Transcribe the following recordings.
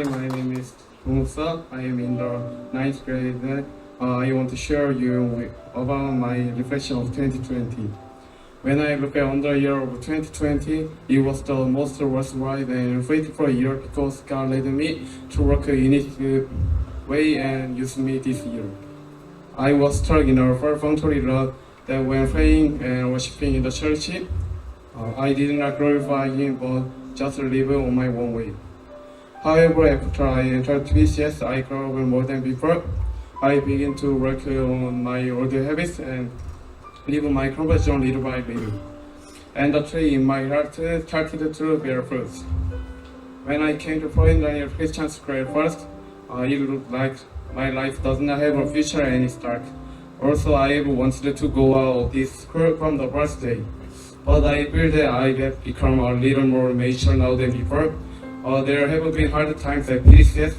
Hi, my name is Musa. I am in the ninth grade. I want to share about my reflection of 2020. When I look at the year of 2020, it was the most worthwhile and faithful year because God led me to work in a unique way and use me this year. I was struck in a perfunctory road that when praying and worshiping in the church, I did not glorify Him but just live on my own way. However, after I entered PCS, I grew up more than before. I began to work on my old habits and live my comfort zone little by little. And the tree in my heart started to bear fruits. When I came to Point Daniel Christian School at first, it looked like my life does not have a future and it's dark. Also, I wanted to go out of this school from the first day. But I feel that I have become a little more mature now than before. There have been hard times at PCS,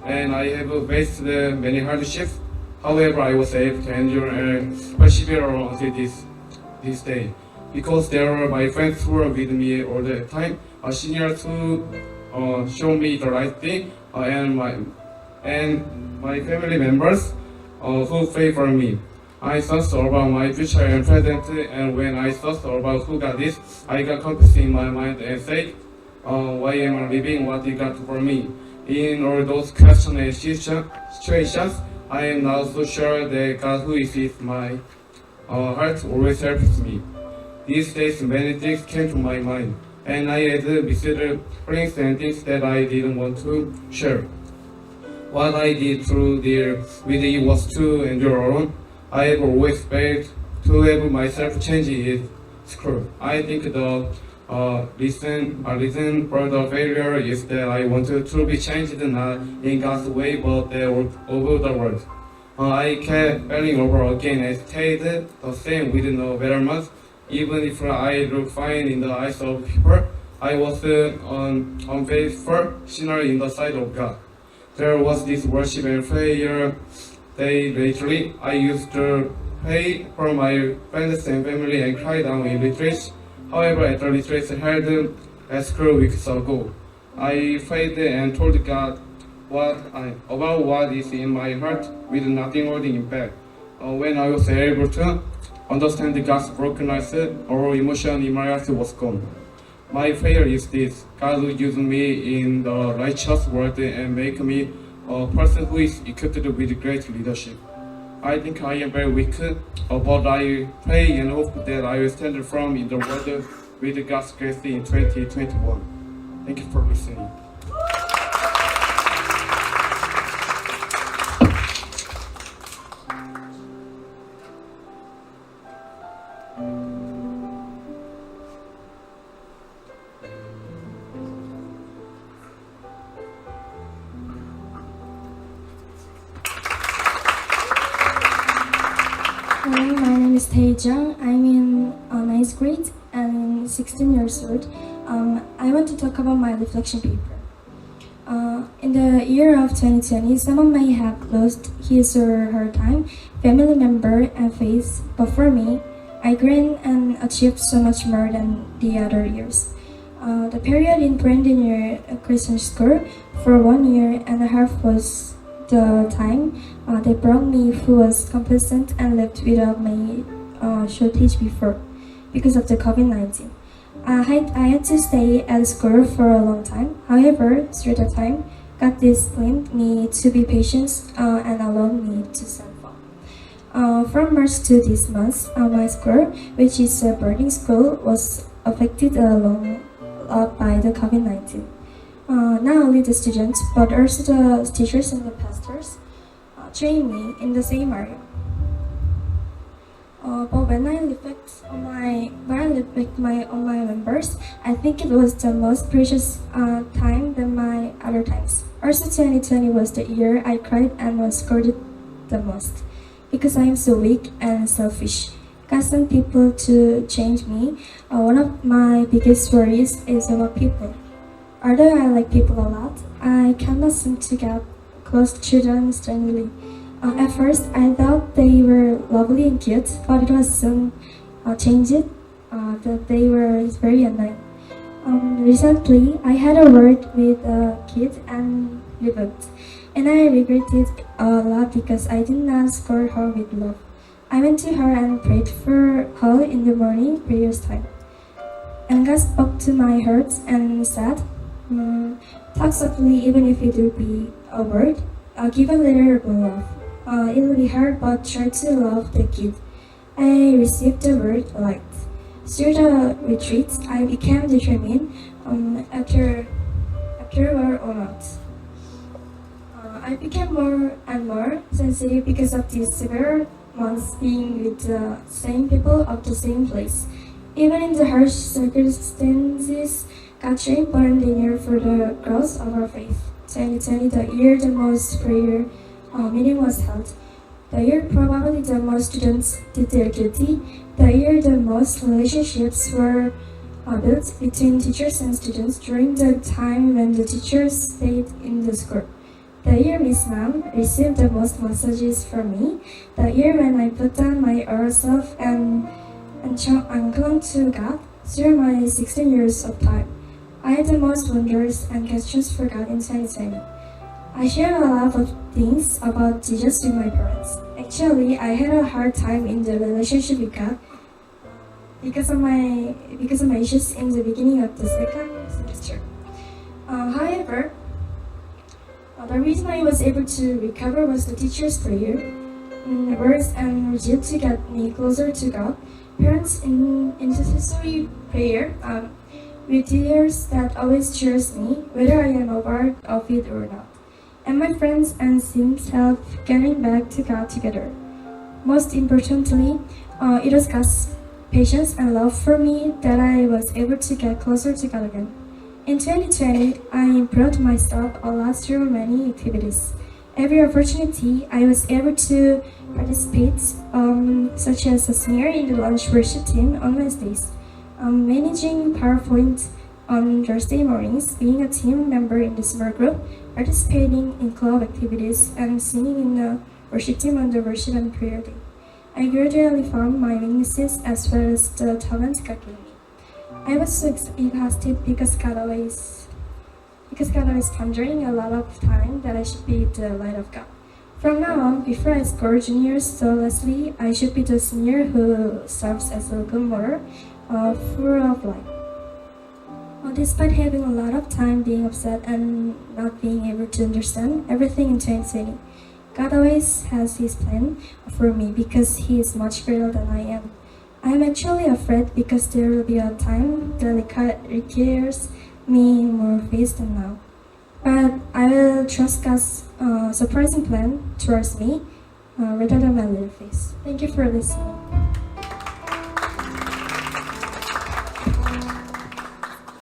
and I have faced many hardships. However, I was able to endure and persevere until this day. Because there were my friends who were with me all the time, seniors who show me the right thing, and my family members who pray for me. I thought about my future and present, and when I thought about who got this, I got confused in my mind and said, why am I living what He got for me? In all those questions and situations, I am now so sure that God who is in my heart always helps me. These days, many things came to my mind, and I had missed things and things that I didn't want to share. What I did through there with it was to endure alone. I have always failed to have myself change in school. I think the reason for the failure is that I wanted to be changed not in God's way but over the world. I kept failing over again and stayed the same with no betterment. Even if I look fine in the eyes of people, I was an unfaithful sinner in the sight of God. There was this worship and prayer day lately. I used to pray for my friends and family and cry down in retreats. However, at the retreat held at school weeks ago, I prayed and told God about what is in my heart with nothing holding it back. When I was able to understand God's brokenness, all emotion in my heart was gone. My prayer is this: God will use me in the righteous world and make me a person who is equipped with great leadership. I think I am very weak, but I pray and hope that I will stand firm in the world with God's grace in 2021. Thank you for listening. Hi, my name is Tae Jung. I'm in ninth grade and 16 years old. I want to talk about my reflection paper. In the year of 2020, someone may have lost his or her time, family member, and faith, but for me, I grew and achieved so much more than the other years. The period in Brandon Christian School for 1.5 years was the time they brought me who was complacent and lived without my shortage before because of the COVID-19. I had to stay at school for a long time. However, through the time, God disciplined me to be patient and allowed me to stand firm. From March to this month, my school, which is a boarding school, was affected a lot by the COVID-19. Not only the students, but also the teachers and the pastors trained me in the same area. But when I reflect on my members, I think it was the most precious time than my other times. Also, 2020 was the year I cried and was scolded the most because I am so weak and selfish. God sent people to change me. One of my biggest worries is about people. Although I like people a lot, I cannot seem to get close to them strangely. At first, I thought they were lovely and cute, but it was soon changed that they were very annoying. Recently, I had a word with a kid and revoked, and I regretted a lot because I didn't ask for her with love. I went to her and prayed for her in the morning prayers time. And God spoke to my heart and said, talk softly even if it will be a word. Give a little love. It will be hard, but try to love the kid. I received the word light. Through the retreat, I became determined after war or not. I became more and more sensitive because of these several months being with the same people of the same place. Even in the harsh circumstances, God shaped important linear for the growth of our faith. 2020, the year the most prayer meeting was held. The year probably the most students did their duty. The year the most relationships were built between teachers and students during the time when the teachers stayed in the school. The year Miss Nam received the most messages from me. The year when I put down my old self and clung to God through my 16 years of time. I had the most wonders and questions for God in 2020. I shared a lot of things about Jesus with my parents. Actually, I had a hard time in the relationship with God because of my issues in the beginning of the second semester. However, the reason I was able to recover was the teacher's prayer, words and zeal to get me closer to God. Parents in intercessory prayer with tears that always cheers me, whether I am aware of it or not. And my friends and sims help getting back to God together. Most importantly, it was God's patience and love for me that I was able to get closer to God again. In 2020, I improved myself a lot through many activities. Every opportunity, I was able to participate, such as a singer in the lunch worship team on Wednesdays, managing PowerPoint on Thursday mornings, being a team member in the small group, participating in club activities, and singing in the worship team on the worship and prayer day. I gradually found my weaknesses as well as the talent God gave me. I was so exhausted because God always pondering a lot of time that I should be the light of God. From now on, before I score juniors solely, I should be the senior who serves as a good mother, full of life. Despite having a lot of time being upset and not being able to understand everything in 2020, God always has His plan for me because He is much greater than I am. I am actually afraid because there will be a time that requires me more faith than now. But I will trust God's surprising plan towards me rather than my little face. Thank you for listening.